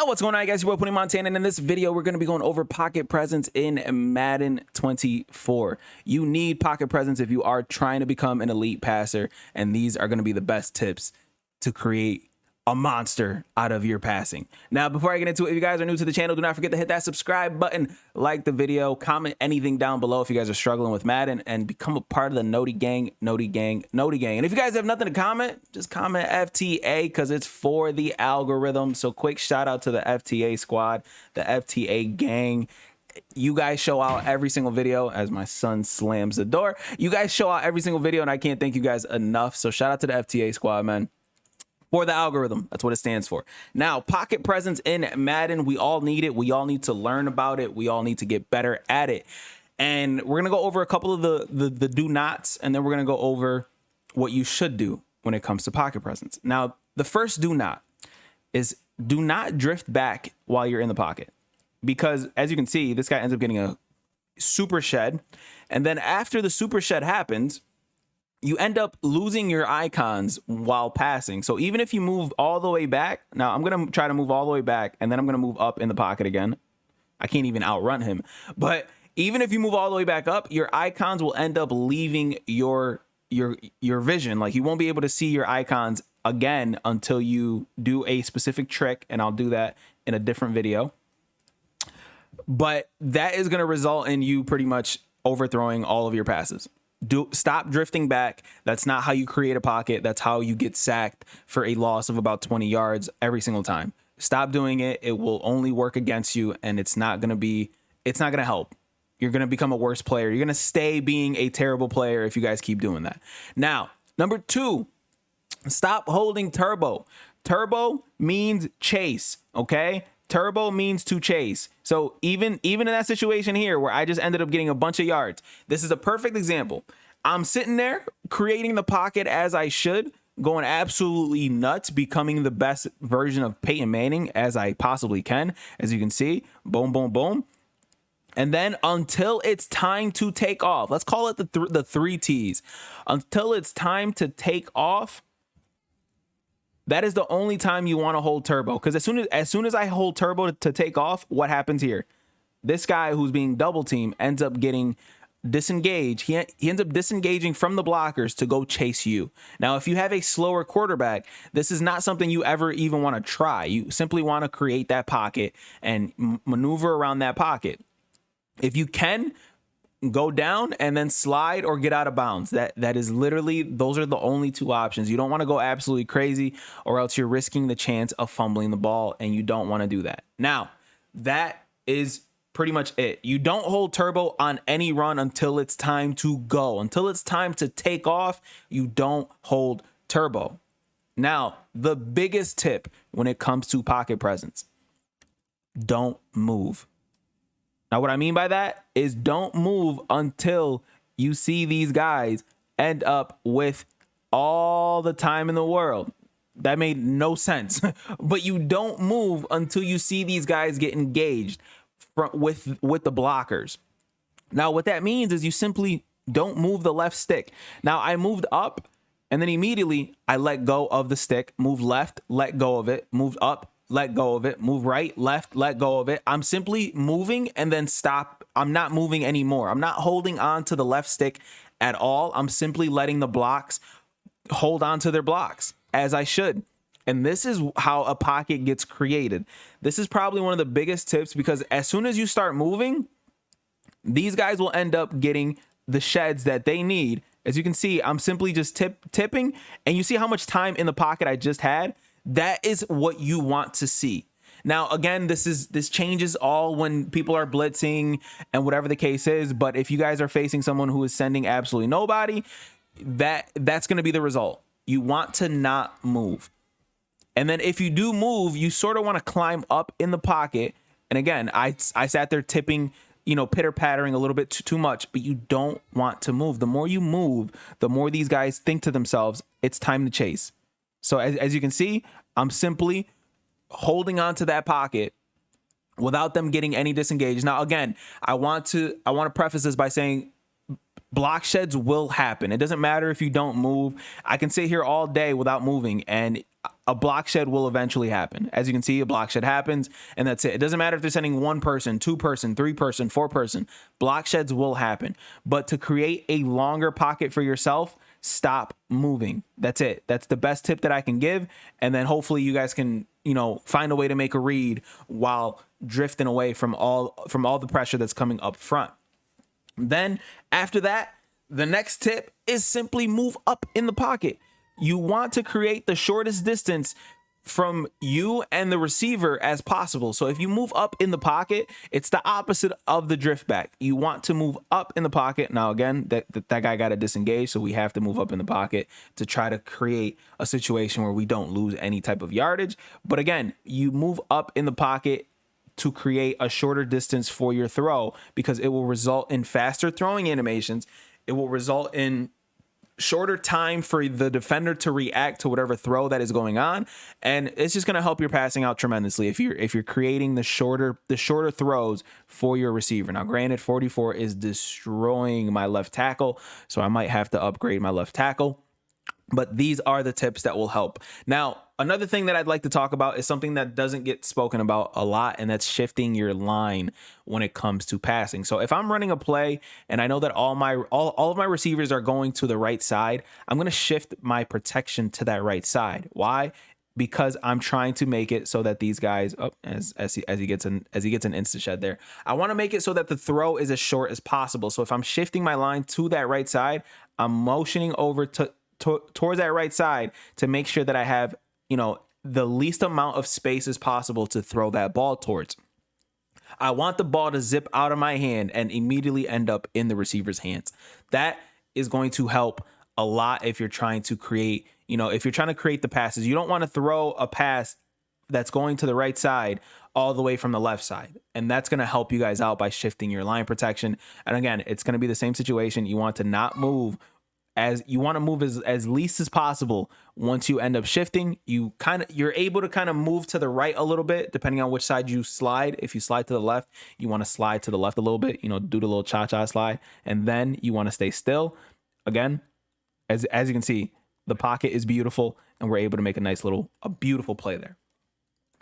Yo, what's going on, guys? Your boy Putting Montana, and in this video, we're going to be going over pocket presence in Madden 24. You need pocket presence if you are trying to become an elite passer, and these are going to be the best tips to create a monster out of your passing. Now, before I get into it, if you guys are new to the channel, do not forget to hit that subscribe button, like the video, comment anything down below if you guys are struggling with Madden, and become a part of the Noti Gang, Noti Gang, Noti Gang. And if you guys have nothing to comment, just comment FTA because it's for the algorithm. So quick shout out to the FTA squad, the FTA gang. You guys show out every single video as my son slams the door. You guys show out every single video, and I can't thank you guys enough. So shout out to the FTA squad, man. For the algorithm, that's what it stands for. Now, pocket presence in Madden, we all need it. We all need to learn about it. We all need to get better at it. And we're going to go over a couple of the do nots, and then we're going to go over what you should do when it comes to pocket presence. Now, the first do not is do not drift back while you're in the pocket. Because as you can see, this guy ends up getting a super shed. And then after the super shed happens, you end up losing your icons while passing. So even if you move all the way back, now I'm going to try to move all the way back, and then I'm going to move up in the pocket again. I can't even outrun him. But even if you move all the way back up, your icons will end up leaving your vision. Like, you won't be able to see your icons again until you do a specific trick, and I'll do that in a different video. But that is going to result in you pretty much overthrowing all of your passes. Stop drifting back. That's not how you create a pocket. That's how you get sacked for a loss of about 20 yards every single time. Stop doing it. It will only work against you, and it's not going to help. You're going to become a worse player. You're going to stay being a terrible player if you guys keep doing that. Now, number 2, stop holding turbo. Turbo means chase, okay? Turbo means to chase. So even in that situation here where I just ended up getting a bunch of yards, this is a perfect example. I'm sitting there creating the pocket as I should, going absolutely nuts, becoming the best version of Peyton Manning as I possibly can. As you can see, boom, boom, boom. And then until it's time to take off, let's call it the 3 T's. Until it's time to take off, that is the only time you want to hold turbo, because as soon as I hold turbo to take off, what happens here? This guy who's being double teamed ends up getting disengaged. He ends up disengaging from the blockers to go chase you. Now, if you have a slower quarterback, this is not something you ever even want to try. You simply want to create that pocket and maneuver around that pocket. If you can, go down and then slide or get out of bounds. That is literally, those are the only 2 options. You don't want to go absolutely crazy, or else you're risking the chance of fumbling the ball, and you don't want to do that. Now, that is pretty much it. You don't hold turbo on any run until it's time to go. Until it's time to take off, you don't hold turbo. Now, the biggest tip when it comes to pocket presence: don't move. Now, what I mean by that is don't move until you see these guys end up with all the time in the world. That made no sense. But you don't move until you see these guys get engaged with the blockers. Now, what that means is you simply don't move the left stick. Now, I moved up, and then immediately I let go of the stick, moved left, let go of it, moved up, let go of it, move right, left, let go of it. I'm simply moving and then stop. I'm not moving anymore. I'm not holding on to the left stick at all. I'm simply letting the blocks hold on to their blocks as I should. And this is how a pocket gets created. This is probably one of the biggest tips, because as soon as you start moving, these guys will end up getting the sheds that they need. As you can see, I'm simply just tipping, and you see how much time in the pocket I just had. That is what you want to see. Now, again, this changes all when people are blitzing and whatever the case is. But if you guys are facing someone who is sending absolutely nobody, that's going to be the result. You want to not move. And then if you do move, you sort of want to climb up in the pocket. And again, I sat there tipping, pitter-pattering a little bit too much, but you don't want to move. The more you move, the more these guys think to themselves, it's time to chase. So as you can see, I'm simply holding on to that pocket without them getting any disengaged. Now, again, I want to preface this by saying block sheds will happen. It doesn't matter if you don't move. I can sit here all day without moving, and a block shed will eventually happen. As you can see, a block shed happens, and that's it. It doesn't matter if they're sending 1 person, 2 person, 3 person, 4 person. Block sheds will happen. But to create a longer pocket for yourself, stop moving. That's it. That's the best tip that I can give. And then hopefully you guys can, find a way to make a read while drifting away from all the pressure that's coming up front. Then after that, the next tip is simply move up in the pocket. You want to create the shortest distance from you and the receiver as possible. So if you move up in the pocket, it's the opposite of the drift back. You want to move up in the pocket. Now, again, that guy got to disengage, so we have to move up in the pocket to try to create a situation where we don't lose any type of yardage. But again, you move up in the pocket to create a shorter distance for your throw, because it will result in faster throwing animations. It will result in shorter time for the defender to react to whatever throw that is going on, and it's just going to help your passing out tremendously if you're creating the shorter throws for your receiver. Now, granted, 44 is destroying my left tackle, so I might have to upgrade my left tackle. But these are the tips that will help. Now, another thing that I'd like to talk about is something that doesn't get spoken about a lot, and that's shifting your line when it comes to passing. So if I'm running a play and I know that all of my receivers are going to the right side, I'm going to shift my protection to that right side. Why? Because I'm trying to make it so that these guys, as he gets an insta shed there, I want to make it so that the throw is as short as possible. So if I'm shifting my line to that right side, I'm motioning over towards that right side to make sure that I have, the least amount of space as possible to throw that ball towards. I want the ball to zip out of my hand and immediately end up in the receiver's hands. That is going to help a lot if you're trying to create, if you're trying to create the passes. You don't want to throw a pass that's going to the right side all the way from the left side. And that's going to help you guys out by shifting your line protection. And again, it's going to be the same situation. You want to not move as least as possible. Once you end up shifting, you're able to kind of move to the right a little bit, depending on which side you slide. If you slide to the left, you want to slide to the left a little bit, do the little cha-cha slide, and then you want to stay still. Again, as you can see, the pocket is beautiful, and we're able to make a beautiful play there.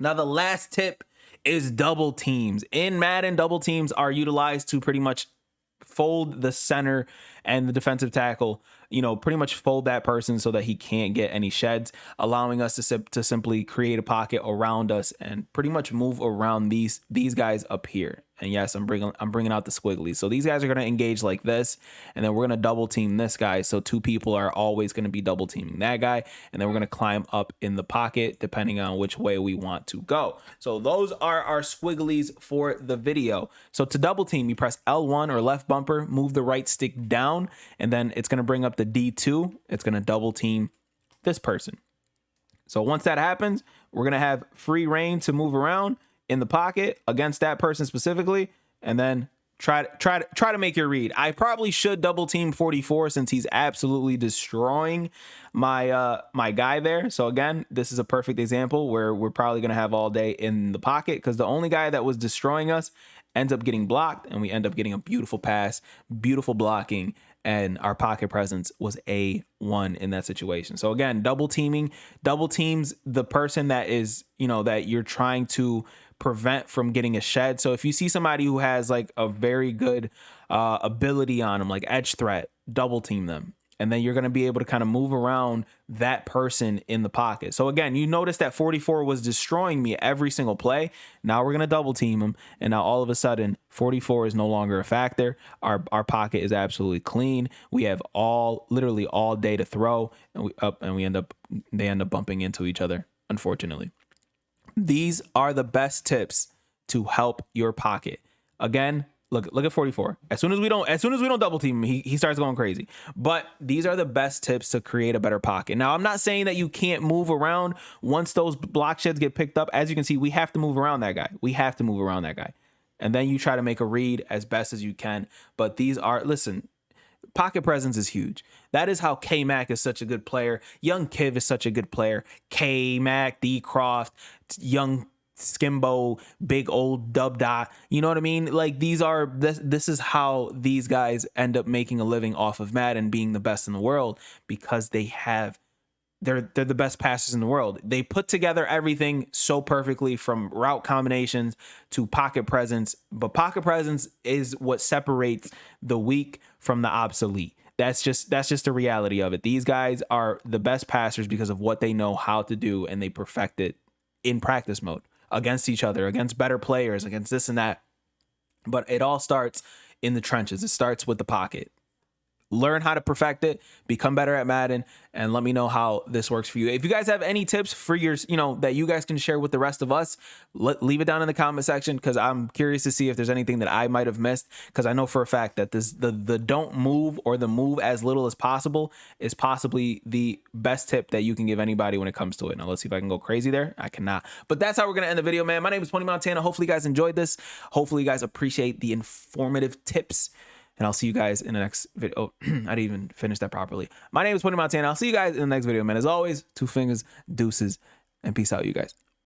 Now, the last tip is double teams. In Madden, double teams are utilized to pretty much fold the center and the defensive tackle, pretty much fold that person so that he can't get any sheds, allowing us to simply create a pocket around us and pretty much move around these guys up here. And yes, I'm bringing out the squigglies. So these guys are going to engage like this, and then we're going to double team this guy. So 2 people are always going to be double teaming that guy, and then we're going to climb up in the pocket depending on which way we want to go. So those are our squigglies for the video. So to double team, you press L1 or left bumper, move the right stick down, and then it's going to bring up the D2. It's going to double team this person. So once that happens, we're going to have free reign to move around in the pocket against that person specifically, and then try to make your read. I probably should double team 44 since he's absolutely destroying my guy there. So again, this is a perfect example where we're probably going to have all day in the pocket, because the only guy that was destroying us ends up getting blocked, and we end up getting a beautiful pass, beautiful blocking, and our pocket presence was A1 in that situation. So again, double teams the person that is, that you're trying to prevent from getting a shed. So if you see somebody who has like a very good ability on them, like edge threat, double team them. And then you're going to be able to kind of move around that person in the pocket. So again, you notice that 44 was destroying me every single play. Now we're going to double team him. And now all of a sudden, 44 is no longer a factor. Our pocket is absolutely clean. We have literally all day to throw, and they end up bumping into each other, unfortunately. These are the best tips to help your pocket. Again, look at 44. As soon as we don't double team him, he starts going crazy. But these are the best tips to create a better pocket. Now, I'm not saying that you can't move around once those block sheds get picked up. As you can see, we have to move around that guy. And then you try to make a read as best as you can. But pocket presence is huge. That is how K-Mac is such a good player. Young Kiv is such a good player. K-Mac, D. Croft, Young Skimbo, big old Dub Dot. You know what I mean? Like this is how these guys end up making a living off of Madden being the best in the world, because they have they're the best passers in the world. They put together everything so perfectly, from route combinations to pocket presence. But pocket presence is what separates the weak from the obsolete. That's just the reality of it. These guys are the best passers because of what they know how to do, and they perfect it in practice mode against each other, against better players, against this and that. But it all starts in the trenches. It starts with the pocket. Learn how to perfect it, become better at Madden, and let me know how this works for you. If you guys have any tips for your, that you guys can share with the rest of us, leave it down in the comment section, because I'm curious to see if there's anything that I might have missed, because I know for a fact that the don't move, or the move as little as possible, is possibly the best tip that you can give anybody when it comes to it. Now, let's see if I can go crazy there. I cannot. But that's how we're going to end the video, man. My name is Tony Montana. Hopefully you guys enjoyed this. Hopefully you guys appreciate the informative tips. And I'll see you guys in the next video. Oh, I didn't even finish that properly. My name is Tony Montana. I'll see you guys in the next video, man. As always, 2 fingers, deuces, and peace out, you guys.